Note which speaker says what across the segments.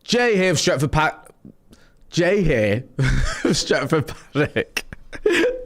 Speaker 1: Jay here of Stretford Paddock.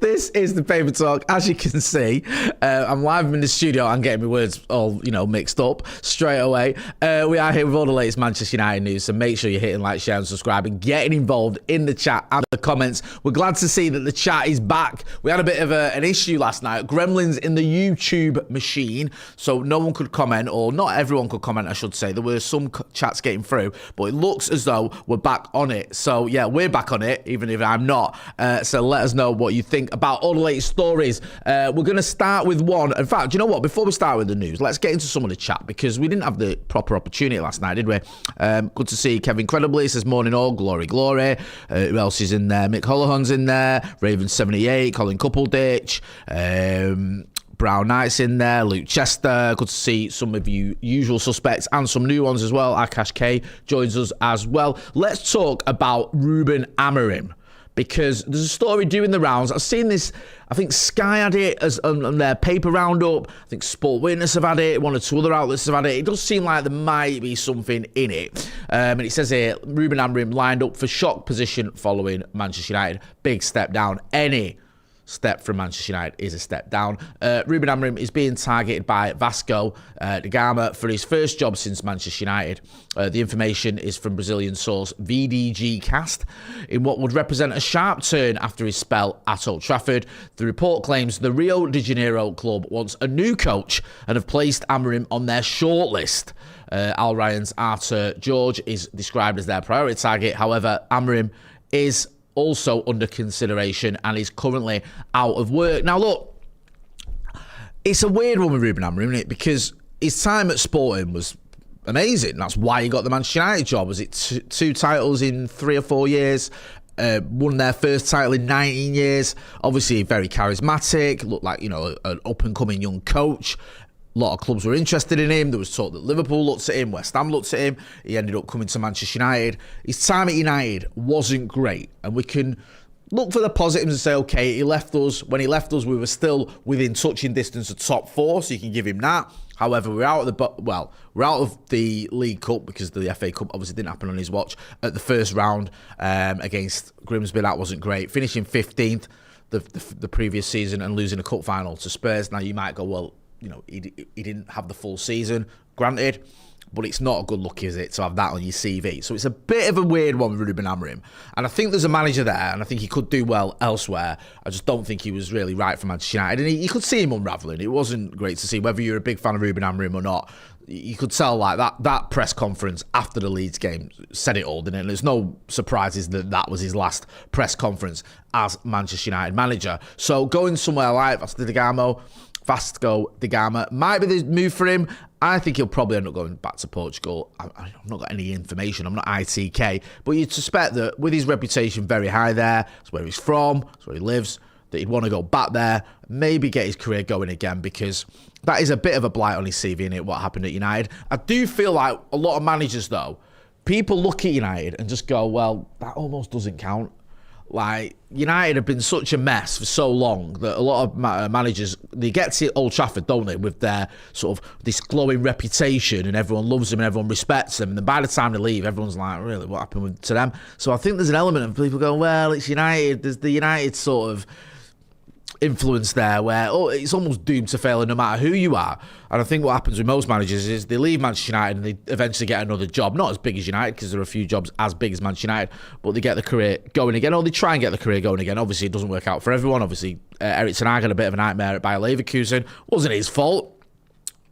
Speaker 1: This is the Paper Talk. As you can see, I'm live in the studio and getting my words all, mixed up straight away. We are here with all the latest Manchester United news, so make sure you're hitting like, share and subscribe and getting involved in the chat and the comments. We're glad to see that the chat is back. We had a bit of an issue last night. Gremlins in the YouTube machine, so no one could comment, or not everyone could comment, I should say. There were some chats getting through, but it looks as though we're back on it. So yeah, we're back on it, even if I'm not. So let us know what you think about all the latest stories. We're going to start with one. In fact, do you know what? Before we start with the news, let's get into some of the chat, because we didn't have the proper opportunity last night, did we? Good to see Kevin Credibly says morning all, glory. Who else is in there? Mick Holohan's in there. Raven78, Colin Coupleditch. Brown Knight's in there, Luke Chester. Good to see some of you usual suspects and some new ones as well. Akash K joins us as well. Let's talk about Ruben Amorim, because there's a story doing the rounds. I've seen this, I think Sky had it as on their paper roundup. I think Sport Witness have had it. One or two other outlets have had it. It does seem like there might be something in it. And it says here, Ruben Amorim lined up for shock position following Manchester United. Big step down. Any step from Manchester United is a step down. Ruben Amorim is being targeted by Vasco da Gama for his first job since Manchester United. The information is from Brazilian source VDG Cast. In what would represent a sharp turn after his spell at Old Trafford, the report claims the Rio de Janeiro club wants a new coach and have placed Amorim on their shortlist. Al Ryan's Arthur George is described as their priority target. However, Amorim is also under consideration and is currently out of work. Now, look, it's a weird one with Ruben Amorim, isn't it? Because his time at Sporting was amazing. That's why he got the Manchester United job. Was it two titles in 3 or 4 years? Won their first title in 19 years. Obviously, very charismatic. Looked like, an up-and-coming young coach. A lot of clubs were interested in him. There was talk that Liverpool looked at him, West Ham looked at him. He ended up coming to Manchester United. His time at United wasn't great, and we can look for the positives and say, okay, he left us. When he left us, we were still within touching distance of top 4, so you can give him that. However, we're out of the League Cup, because the FA Cup obviously didn't happen on his watch at the first round against Grimsby. That wasn't great. Finishing 15th the previous season and losing a cup final to Spurs. Now you might go, well, he didn't have the full season, granted, but it's not a good look, is it, to have that on your CV? So it's a bit of a weird one with Ruben Amorim. And I think there's a manager there, and I think he could do well elsewhere. I just don't think he was really right for Manchester United. And you could see him unravelling. It wasn't great to see, whether you're a big fan of Ruben Amorim or not. You could tell like that press conference after the Leeds game said it all, didn't it? And there's no surprises that was his last press conference as Manchester United manager. So going somewhere like Vasco da Gama might be the move for him. I think he'll probably end up going back to Portugal. I've not got any information. I'm not ITK. But you'd suspect that with his reputation very high there, that's where he's from, that's where he lives, that he'd want to go back there, maybe get his career going again, because that is a bit of a blight on his CV, innit, what happened at United. I do feel like a lot of managers, though, people look at United and just go, well, that almost doesn't count. Like, United have been such a mess for so long that a lot of managers, they get to Old Trafford, don't they, with their sort of this glowing reputation, and everyone loves them and everyone respects them. And then by the time they leave, everyone's like, really, what happened to them? So I think there's an element of people going, well, it's United. There's the United sort of influence there where it's almost doomed to fail no matter who you are. And I think what happens with most managers is they leave Manchester United and they eventually get another job, not as big as United, because there are a few jobs as big as Manchester United, but they get the career going again, or they try and get the career going again. Obviously it doesn't work out for everyone. Obviously Eric Ten Hag had a bit of a nightmare at Bayer Leverkusen. Wasn't his fault.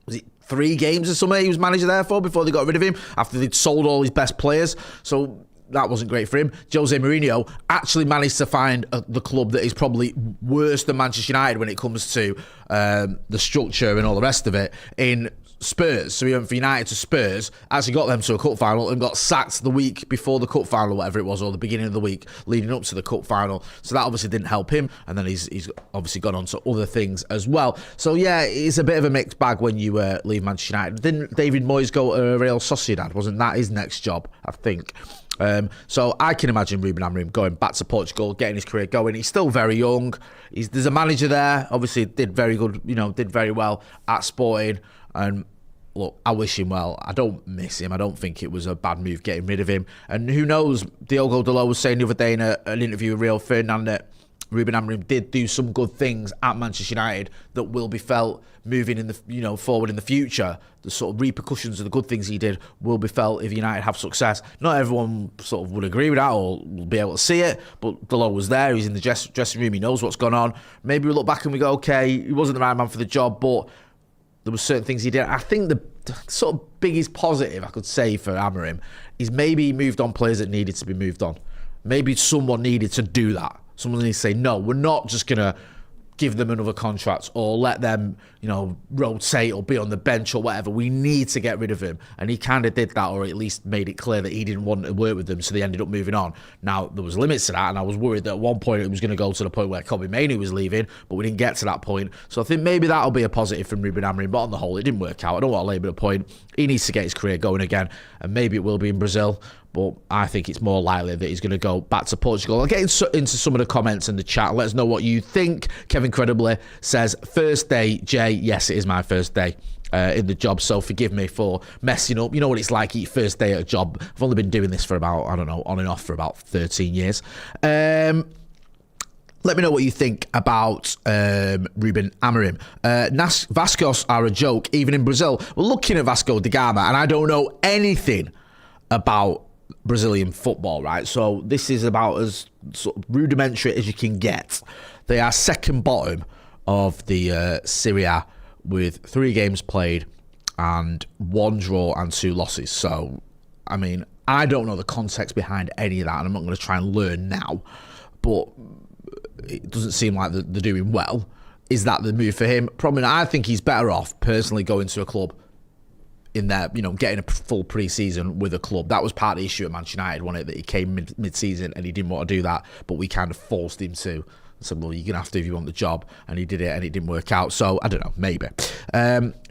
Speaker 1: Was it 3 games or something he was manager there for before they got rid of him, after they'd sold all his best players? So that wasn't great for him. Jose Mourinho actually managed to find the club that is probably worse than Manchester United when it comes to the structure and all the rest of it in Spurs. So he went from United to Spurs, actually got them to a cup final and got sacked the week before the cup final, whatever it was, or the beginning of the week leading up to the cup final. So that obviously didn't help him. And then he's obviously gone on to other things as well. So yeah, it's a bit of a mixed bag when you leave Manchester United. Didn't David Moyes go to Real Sociedad? Wasn't that his next job, I think? So I can imagine Ruben Amorim going back to Portugal, getting his career going. He's still very young. There's a manager there, obviously did very good, did very well at Sporting, and look, I wish him well. I don't miss him. I don't think it was a bad move getting rid of him. And who knows, Diogo Dalot was saying the other day in an interview with Rio Ferdinand that Ruben Amorim did do some good things at Manchester United that will be felt moving in the forward in the future. The sort of repercussions of the good things he did will be felt if United have success. Not everyone sort of would agree with that or will be able to see it, but Dalot was there. He's in the dressing room. He knows what's going on. Maybe we look back and we go, okay, he wasn't the right man for the job, but there were certain things he did. I think the sort of biggest positive I could say for Amorim is maybe he moved on players that needed to be moved on. Maybe someone needed to do that. Someone needs to say, no, we're not just going to give them another contract or let them, rotate or be on the bench or whatever. We need to get rid of him. And he kind of did that, or at least made it clear that he didn't want to work with them, so they ended up moving on. Now, there was limits to that, and I was worried that at one point it was going to go to the point where Kobe Mainoo was leaving, but we didn't get to that point. So I think maybe that'll be a positive from Ruben Amorim, but on the whole, it didn't work out. I don't want to labour the point. He needs to get his career going again, and maybe it will be in Brazil. But I think it's more likely that he's going to go back to Portugal. I'll get into some of the comments in the chat. Let us know what you think. Kevin Credibly says, first day, Jay. Yes, it is my first day in the job, so forgive me for messing up. You know what it's like, your first day at a job. I've only been doing this for about, on and off for about 13 years. Let me know what you think about Ruben Amorim. Vascos are a joke, even in Brazil. We're looking at Vasco da Gama, and I don't know anything about Brazilian football, right? So this is about as sort of rudimentary as you can get. They are second bottom of the Serie A with 3 games played and 1 draw and 2 losses. So, I mean, I don't know the context behind any of that, and I'm not going to try and learn now, but it doesn't seem like they're doing well. Is that the move for him? Probably not. I think he's better off personally going to a club in there, getting a full pre-season with a club. That was part of the issue at Manchester United, wasn't it? That he came mid-season and he didn't want to do that, but we kind of forced him to. Said, well, you're going to have to if you want the job, and he did it and it didn't work out. So, I don't know, maybe.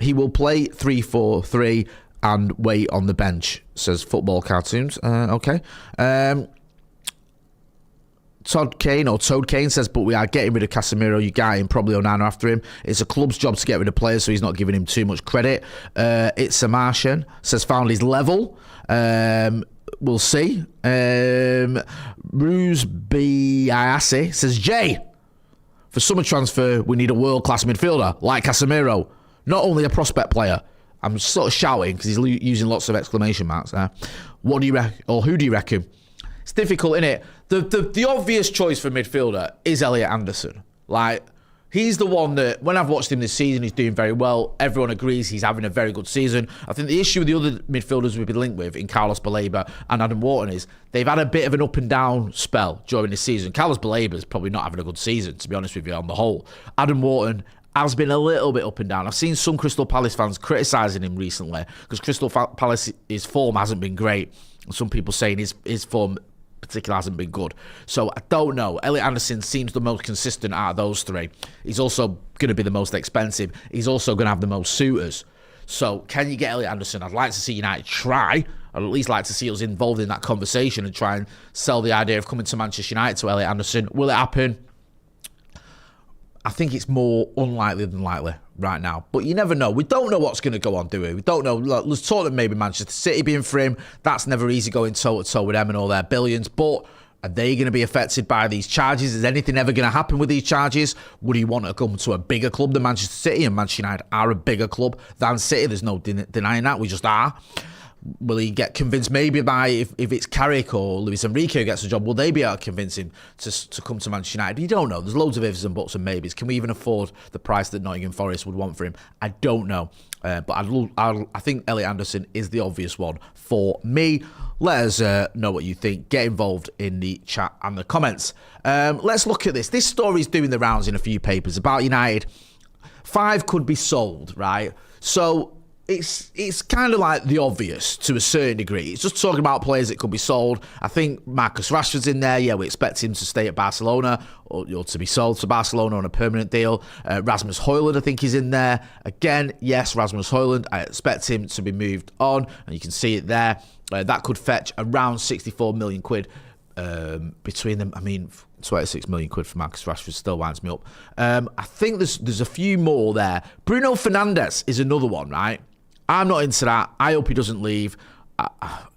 Speaker 1: He will play 3-4-3 and wait on the bench, says Football Cartoons. Okay. Todd Kane says, but we are getting rid of Casemiro, you got him, probably Onana after him. It's a club's job to get rid of players, so he's not giving him too much credit. It's a Martian says, found his level. We'll see. Ruse Biase says, Jay, for summer transfer, we need a world-class midfielder like Casemiro, not only a prospect player. I'm sort of shouting because he's using lots of exclamation marks there. What do you reckon, or who do you reckon? It's difficult, isn't it? The obvious choice for midfielder is Elliot Anderson. Like, he's the one that, when I've watched him this season, he's doing very well. Everyone agrees he's having a very good season. I think the issue with the other midfielders we've been linked with in Carlos Baleba and Adam Wharton is they've had a bit of an up and down spell during this season. Carlos Baleba's probably not having a good season, to be honest with you, on the whole. Adam Wharton has been a little bit up and down. I've seen some Crystal Palace fans criticising him recently because Crystal Palace's form hasn't been great. Some people saying his form particularly hasn't been good. So I don't know. Elliot Anderson seems the most consistent out of those 3. He's also going to be the most expensive. He's also going to have the most suitors. So can you get Elliot Anderson? I'd like to see United try. I'd at least like to see us involved in that conversation and try and sell the idea of coming to Manchester United to Elliot Anderson. Will it happen? I think it's more unlikely than likely right now. But you never know. We don't know what's going to go on, do we? We don't know. Let's talk that maybe Manchester City being for him. That's never easy going toe-to-toe with them and all their billions. But are they going to be affected by these charges? Is anything ever going to happen with these charges? Would he want to come to a bigger club than Manchester City? And Manchester United are a bigger club than City. There's no denying that. We just are. Will he get convinced maybe by, if it's Carrick or Luis Enrique who gets the job, will they be able to convince him to come to Manchester United? You don't know. There's loads of ifs and buts and maybes. Can we even afford the price that Nottingham Forest would want for him? I don't know. But I think Elliot Anderson is the obvious one for me. Let us know what you think. Get involved in the chat and the comments. Let's look at this. This story's doing the rounds in a few papers about United. 5 could be sold, right? So it's kind of like the obvious to a certain degree. It's just talking about players that could be sold. I think Marcus Rashford's in there. Yeah, we expect him to stay at Barcelona or to be sold to Barcelona on a permanent deal. Rasmus Højlund, I think, is in there. Again, yes, Rasmus Højlund. I expect him to be moved on, and you can see it there. That could fetch around 64 million quid between them. I mean, 26 million quid for Marcus Rashford still winds me up. I think there's a few more there. Bruno Fernandes is another one, right? I'm not into that. I hope he doesn't leave.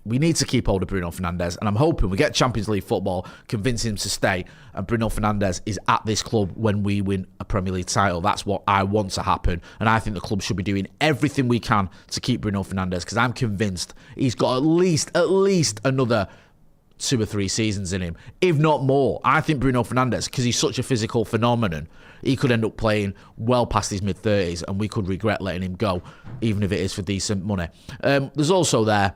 Speaker 1: We need to keep hold of Bruno Fernandes, and I'm hoping we get Champions League football, convince him to stay, and Bruno Fernandes is at this club when we win a Premier League title. That's what I want to happen, and I think the club should be doing everything we can to keep Bruno Fernandes, because I'm convinced he's got at least another 2 or 3 seasons in him, if not more. I think Bruno Fernandes, because he's such a physical phenomenon, he could end up playing well past his mid-30s, and we could regret letting him go, even if it is for decent money. There's also there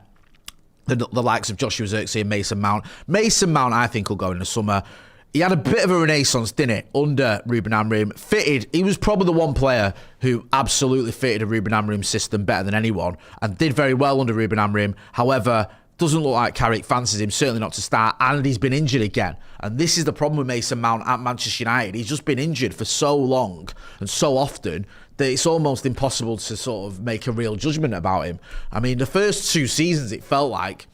Speaker 1: the likes of Joshua Zirkzee and Mason Mount. Mason Mount, I think, will go in the summer. He had a bit of a renaissance, didn't it, under Ruben Amorim. Fitted. He was probably the one player who absolutely fitted a Ruben Amorim system better than anyone and did very well under Ruben Amorim. However, doesn't look like Carrick fancies him, certainly not to start, and he's been injured again. And this is the problem with Mason Mount at Manchester United. He's just been injured for so long and so often that it's almost impossible to sort of make a real judgment about him. I mean, the first 2 seasons, it felt like,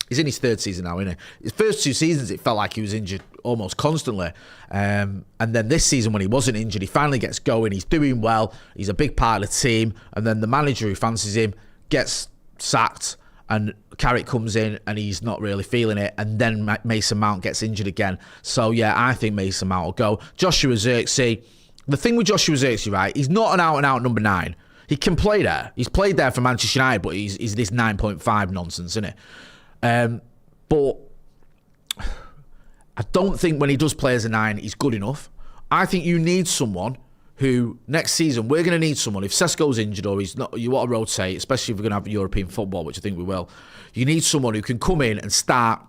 Speaker 1: he's in his 3rd season now, isn't he? His first 2 seasons, it felt like he was injured almost constantly. And then this season, when he wasn't injured, he finally gets going. He's doing well. He's a big part of the team. And then the manager who fancies him gets sacked, and Carrick comes in and he's not really feeling it. And then Mason Mount gets injured again. So, yeah, I think Mason Mount will go. Joshua Zirkzee. The thing with Joshua Zirkzee, right, he's not an out-and-out number 9. He can play there. He's played there for Manchester United, but he's this 9.5 nonsense, isn't it? But I don't think when he does play as a 9, he's good enough. I think you need someone who, next season, we're going to need someone. If Sesko's injured or he's not, you want to rotate, especially if we're going to have European football, which I think we will, you need someone who can come in and start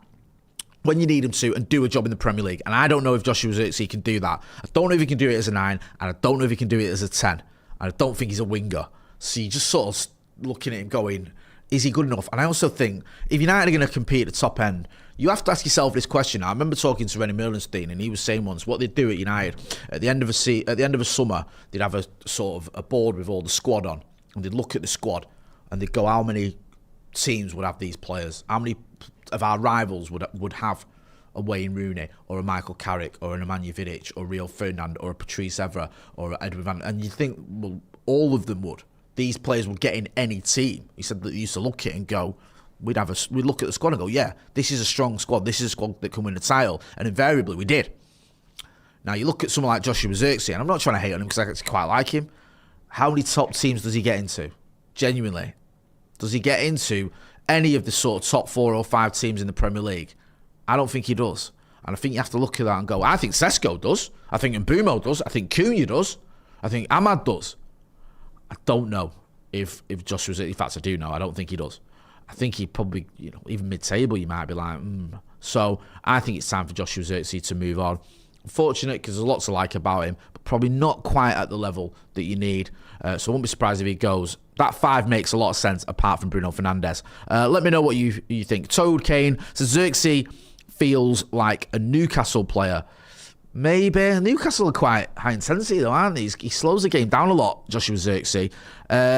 Speaker 1: when you need him to and do a job in the Premier League. And I don't know if Joshua Zirkzee can do that. I don't know if he can do it as a 9, and I don't know if he can do it as a 10. And I don't think he's a winger. So you're just sort of looking at him going, is he good enough? And I also think, if United are going to compete at the top end, you have to ask yourself this question. I remember talking to Rennie Mildenstein, and he was saying once what they'd do at United at the end of a summer, they'd have a sort of a board with all the squad on, and they'd look at the squad, and they'd go, how many teams would have these players? How many of our rivals would have a Wayne Rooney or a Michael Carrick or an Nemanja Vidic or Rio Ferdinand or a Patrice Evra or a Edwin Van, and you think, well, all of them would. These players would get in any team. He said that they used to look at it and go, we'd look at the squad and go, yeah, this is a strong squad. This is a squad that can win the title. And invariably, we did. Now, you look at someone like Joshua Zirkzee, and I'm not trying to hate on him because I actually quite like him. How many top teams does he get into? Genuinely. Does he get into any of the sort of top 4 or 5 teams in the Premier League? I don't think he does. And I think you have to look at that and go, I think Sesko does. I think Mbumo does. I think Cunha does. I think Ahmad does. I don't know if Joshua Zirkzee, in fact I do know, I don't think he does. I think he probably, even mid-table you might be like, So I think it's time for Joshua Zirkzee to move on. Unfortunate, because there's lots to like about him, but probably not quite at the level that you need. So I won't be surprised if he goes. That 5 makes a lot of sense, apart from Bruno Fernandes. Let me know what you think. Toad Kane says Zirkzee feels like a Newcastle player. Maybe. Newcastle are quite high intensity though, aren't they? He slows the game down a lot, Joshua Zirkzee.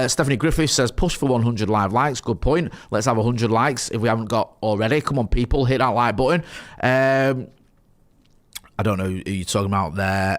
Speaker 1: Stephanie Griffith says, push for 100 live likes. Good point. Let's have 100 likes if we haven't got already. Come on, people, hit that like button. I don't know who you're talking about there.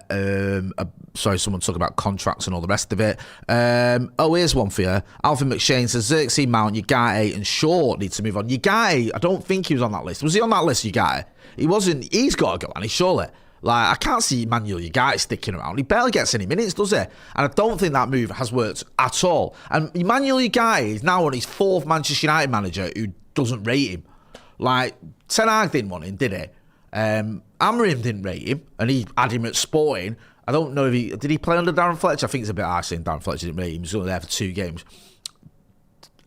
Speaker 1: Sorry, someone talking about contracts and all the rest of it. Here's one for you. Alfie McShane says, Zirkzee, Mount, Ugarte and Shaw need to move on. Ugarte, I don't think he was on that list. Was he on that list, Ugarte? He wasn't. He's got to go, and he's surely. Like, I can't see Emmanuel Ugarte sticking around. He barely gets any minutes, does he? And I don't think that move has worked at all. And Emmanuel Ugarte is now on his 4th Manchester United manager who doesn't rate him. Like, Ten Hag didn't want him, did he? Amorim didn't rate him, and he had him at Sporting. I don't know if did he play under Darren Fletcher? I think it's a bit harsh saying Darren Fletcher didn't rate him. He was only there for 2 games.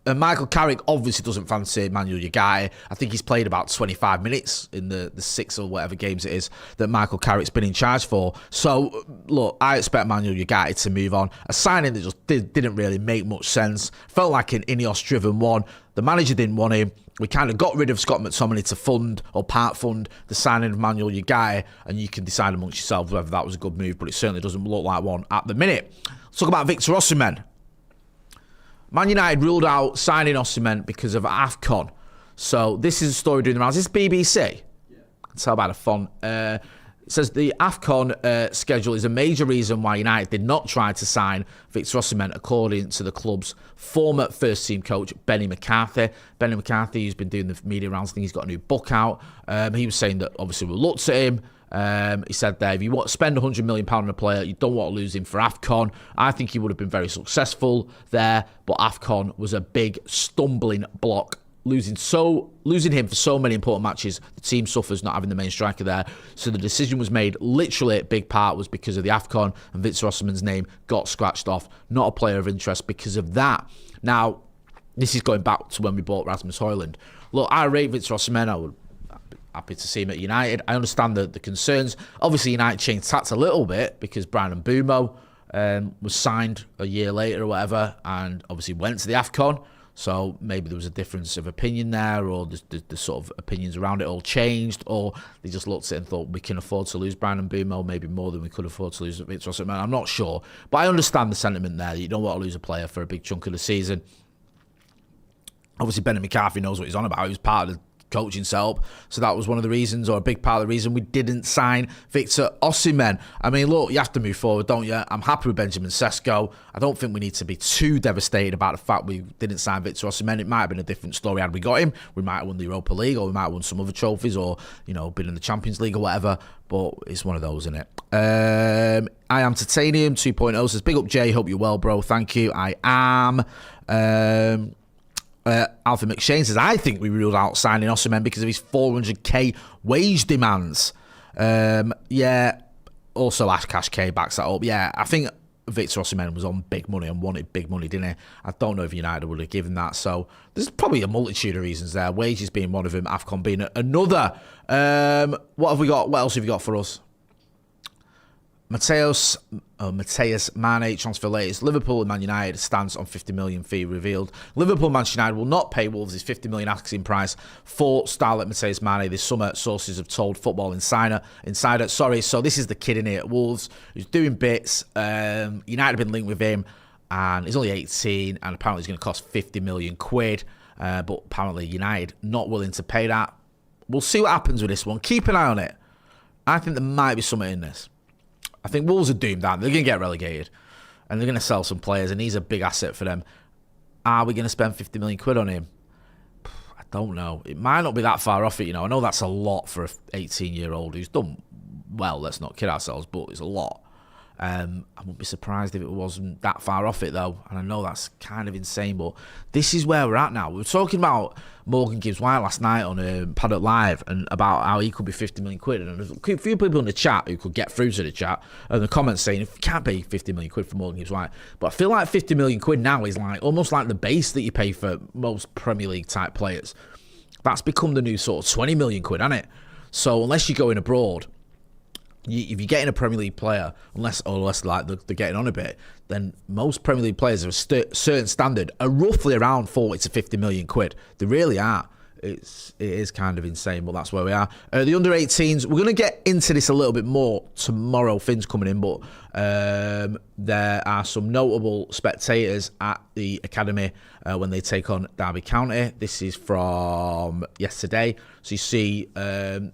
Speaker 1: And Michael Carrick obviously doesn't fancy Emmanuel Ugarte. I think he's played about 25 minutes in the 6 or whatever games it is that Michael Carrick's been in charge for. So, look, I expect Emmanuel Ugarte to move on. A signing that just didn't really make much sense. Felt like an Ineos-driven one. The manager didn't want him. We kind of got rid of Scott McTominay to fund or part fund the signing of Emmanuel Ugarte, and you can decide amongst yourselves whether that was a good move, but it certainly doesn't look like one at the minute. Let's talk about Victor Osimhen. Man United ruled out signing Osimhen because of AFCON. So this is a story doing the rounds. Is this BBC? Yeah. I can tell by the font. It says the AFCON schedule is a major reason why United did not try to sign Victor Osimhen, according to the club's former first-team coach, Benny McCarthy. Benny McCarthy, who's been doing the media rounds, I think he's got a new book out. He was saying that obviously we looked at him. He said there, if you want to spend £100 million on a player, you don't want to lose him for AFCON. I think he would have been very successful there, but AFCON was a big stumbling block. Losing him for so many important matches, the team suffers not having the main striker there. So the decision was made, literally a big part was because of the AFCON, and Victor Osimhen's name got scratched off. Not a player of interest because of that. Now, this is going back to when we bought Rasmus Højlund. Look, I rate Victor Osimhen. I would be happy to see him at United. I understand the concerns. Obviously, United changed tact a little bit because Brian Mbeumo was signed a year later or whatever, and obviously went to the AFCON. So maybe there was a difference of opinion there, or the sort of opinions around it all changed, or they just looked at it and thought we can afford to lose Brian Mbeumo maybe more than we could afford to lose Victor Osimhen. I'm not sure, but I understand the sentiment there that you don't want to lose a player for a big chunk of the season. Obviously, Benny McCarthy knows what he's on about. He was part of the coaching setup, so that was one of the reasons, or a big part of the reason we didn't sign Victor Osimhen. I mean, look, you have to move forward, don't you? I'm happy with Benjamin Sesko. I don't think we need to be too devastated about the fact we didn't sign Victor Osimhen. It might have been a different story had we got him. We might have won the Europa League, or we might have won some other trophies, or been in the Champions League or whatever. But it's one of those, isn't it? I am Titanium 2.0 says, big up Jay, hope you're well, bro. Thank you. I am. Alfie McShane says, I think we ruled out signing Osimhen because of his 400k wage demands. Yeah, also Ashcash K backs that up. Yeah, I think Victor Osimhen was on big money and wanted big money, didn't he? I don't know if United would have given that. So there's probably a multitude of reasons there. Wages being one of them, AFCON being another. What have we got? What else have you got for us? Mateus Mane transfer latest. Liverpool and Man United stance on 50 million fee revealed. Liverpool and Manchester United will not pay Wolves' 50 million asking price for starlet Mateus Mane this summer, sources have told Football Insider. Sorry, so this is the kid in here at Wolves who's doing bits. United have been linked with him, and he's only 18, and apparently he's going to cost 50 million quid. But apparently United not willing to pay that. We'll see what happens with this one. Keep an eye on it. I think there might be something in this. I think Wolves are doomed out. They're going to get relegated. And they're going to sell some players. And he's a big asset for them. Are we going to spend 50 million quid on him? I don't know. It might not be that far off it, I know that's a lot for an 18-year-old who's done well. Let's not kid ourselves. But it's a lot. I wouldn't be surprised if it wasn't that far off it, though. And I know that's kind of insane. But this is where we're at now. We were talking about Morgan Gibbs-White last night on Paddock Live, and about how he could be 50 million quid. And there's a few people in the chat who could get through to the chat, and the comments saying, if you can't pay 50 million quid for Morgan Gibbs-White. But I feel like 50 million quid now is like almost like the base that you pay for most Premier League type players. That's become the new sort of 20 million quid, hasn't it? So unless you're going abroad, if you're getting a Premier League player, unless like they're getting on a bit, then most Premier League players of a certain standard are roughly around 40 to 50 million quid. They really are. It is kind of insane, but that's where we are. The under-18s, we're going to get into this a little bit more tomorrow. Finn's coming in, but there are some notable spectators at the academy when they take on Derby County. This is from yesterday. So you see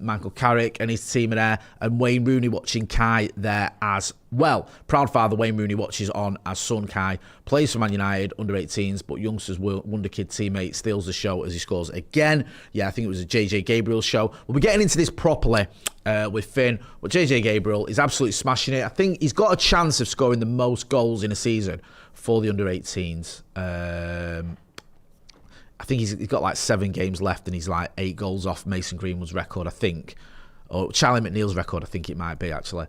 Speaker 1: Michael Carrick and his team are there, and Wayne Rooney watching Kai there as well. Proud father Wayne Rooney watches on as son Kai plays for Man United under-18s, but youngsters wonder kid teammate steals the show as he scores again. Yeah, I think it was a JJ Gabriel show. We'll be getting into this properly with Finn, but JJ Gabriel is absolutely smashing it. I think he's got a chance of scoring the most goals in a season for the under-18s. I think he's got like 7 games left, and he's like 8 goals off Mason Greenwood's record, I think. Or Charlie McNeil's record, I think it might be, actually.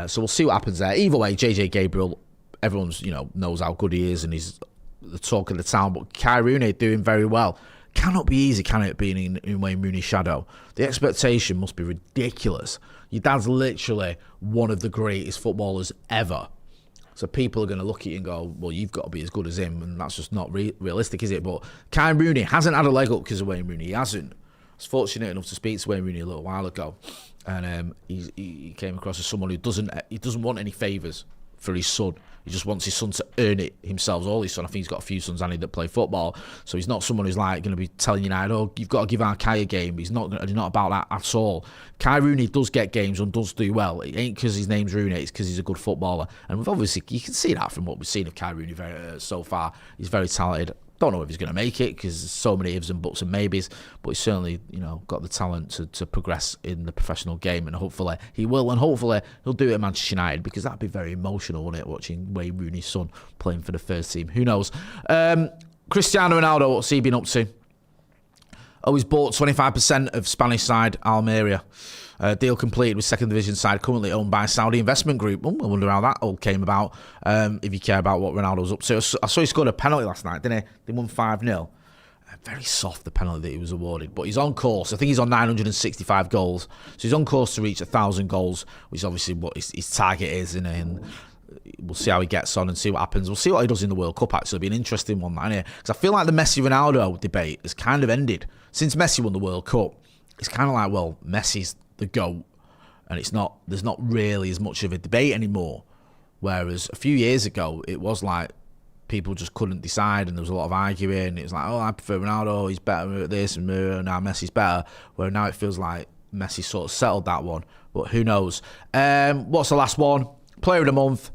Speaker 1: So we'll see what happens there. Either way, JJ Gabriel, everyone's, knows how good he is, and he's the talk of the town. But Kai Rooney doing very well. Cannot be easy, can it, being in Wayne Rooney's shadow? The expectation must be ridiculous. Your dad's literally one of the greatest footballers ever. So people are going to look at you and go, well, you've got to be as good as him, and that's just not realistic, is it? But Kai Rooney hasn't had a leg up because of Wayne Rooney. He hasn't. I was fortunate enough to speak to Wayne Rooney a little while ago, and he came across as someone who doesn't want any favours for his son. He just wants his son to earn it himself. All his son, I think he's got a few sons that play football. So he's not someone who's like going to be telling United, oh, you've got to give our Kai a game. He's not about that at all. Kai Rooney does get games and does do well. It ain't because his name's Rooney, it's because he's a good footballer. And we've obviously, you can see that from what we've seen of Kai Rooney so far. He's very talented. Don't know if he's going to make it because there's so many ifs and buts and maybes, but he's certainly, got the talent to progress in the professional game, and hopefully he will, and hopefully he'll do it at Manchester United, because that'd be very emotional, wouldn't it, watching Wayne Rooney's son playing for the first team. Who knows? Cristiano Ronaldo, what's he been up to? Oh, he's bought 25% of Spanish side Almeria. Deal completed with second division side currently owned by Saudi investment group. I wonder how that all came about, if you care about what Ronaldo's up to. I saw he scored a penalty last night, didn't he? They won 5-0. Very soft, the penalty that he was awarded. But he's on course. I think he's on 965 goals. So he's on course to reach 1,000 goals, which is obviously what his target is. And we'll see how he gets on and see what happens. We'll see what he does in the World Cup, actually. It'll be an interesting one, that, innit? Because I feel like the Messi-Ronaldo debate has kind of ended. Since Messi won the World Cup, it's kind of like, well, Messi's the GOAT, and there's not really as much of a debate anymore. Whereas a few years ago, it was like people just couldn't decide, and there was a lot of arguing. It was like, oh, I prefer Ronaldo, he's better at this, and now Messi's better. Where now it feels like Messi sort of settled that one, but who knows? What's the last one? Player of the month.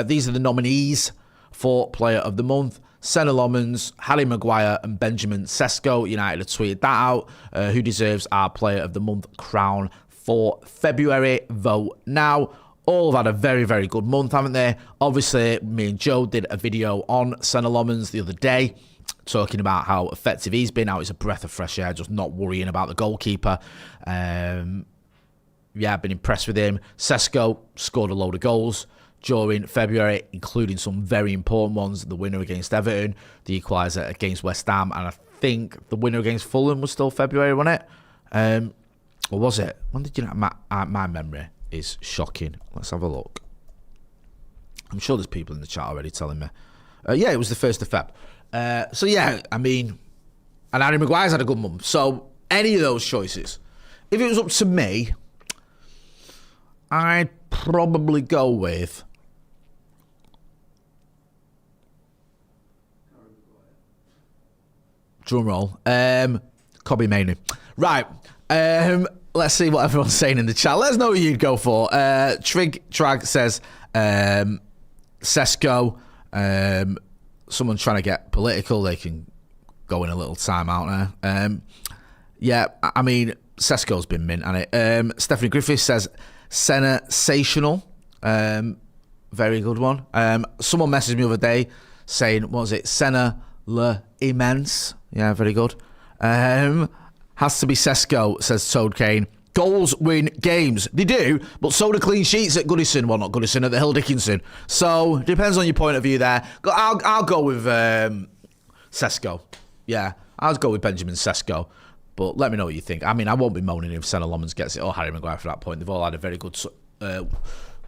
Speaker 1: These are the nominees for Player of the Month. Senna Lomans, Harry Maguire and Benjamin Sesko. United have tweeted that out. Who deserves our Player of the Month crown for February? Vote now. All have had a very, very good month, haven't they? Obviously, me and Joe did a video on Senna Lomans the other day, talking about how effective he's been, how it's a breath of fresh air, just not worrying about the goalkeeper. I've been impressed with him. Sesko scored a load of goals during February, including some very important ones. The winner against Everton, the equaliser against West Ham, and I think the winner against Fulham was still February, wasn't it? Or was it? When did you know? My memory is shocking. Let's have a look. I'm sure there's people in the chat already telling me. It was the 1st of Feb. And Harry Maguire's had a good month. So any of those choices, if it was up to me, I'd probably go with drum roll. Kobe Manu. Right. Let's see what everyone's saying in the chat. Let us know who you'd go for. Trig Trag says Sesko. Someone trying to get political, they can go in a little time out there. Sesko's been mint, hasn't it? Stephanie Griffith says sensational. Very good one. Someone messaged me the other day saying, what was it? Senna le immense. Yeah, very good. Has to be Sesko, says Toad Kane. Goals win games. They do, but so do clean sheets at Goodison. Well, not Goodison, at the Hill Dickinson. So, depends on your point of view there. I'll go with Sesko. Yeah, I'll go with Benjamin Sesko. But let me know what you think. I won't be moaning if Senna Lomans gets it or Harry Maguire for that point. They've all had a very good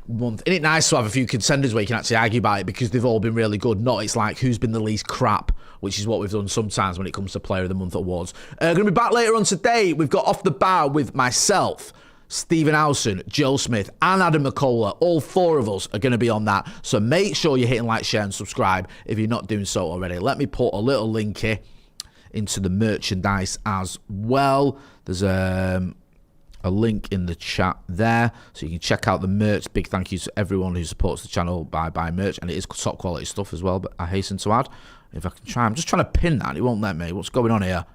Speaker 1: month. Isn't it nice to have a few contenders where you can actually argue about it because they've all been really good? Not it's like who's been the least crap, which is what we've done sometimes when it comes to Player of the Month awards. Going to be back later on today. We've got Off the Bar with myself, Stephen Howson, Joe Smith and Adam McCullough. All 4 of us are going to be on that. So make sure you're hitting like, share and subscribe if you're not doing so already. Let me put a little link here into the merchandise as well. There's a link in the chat there, so you can check out the merch. Big thank you to everyone who supports the channel by buying merch, and it is top quality stuff as well, but I hasten to add, if I can try, I'm just trying to pin that, it won't let me. What's going on here?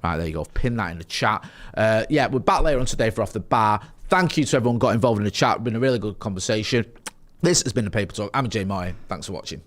Speaker 1: Right, there you go, pin that in the chat. We're back later on today for Off the Bar. Thank you to everyone who got involved in the chat. It's been a really good conversation. This has been the Paper Talk. I'm Jay Martin. Thanks for watching.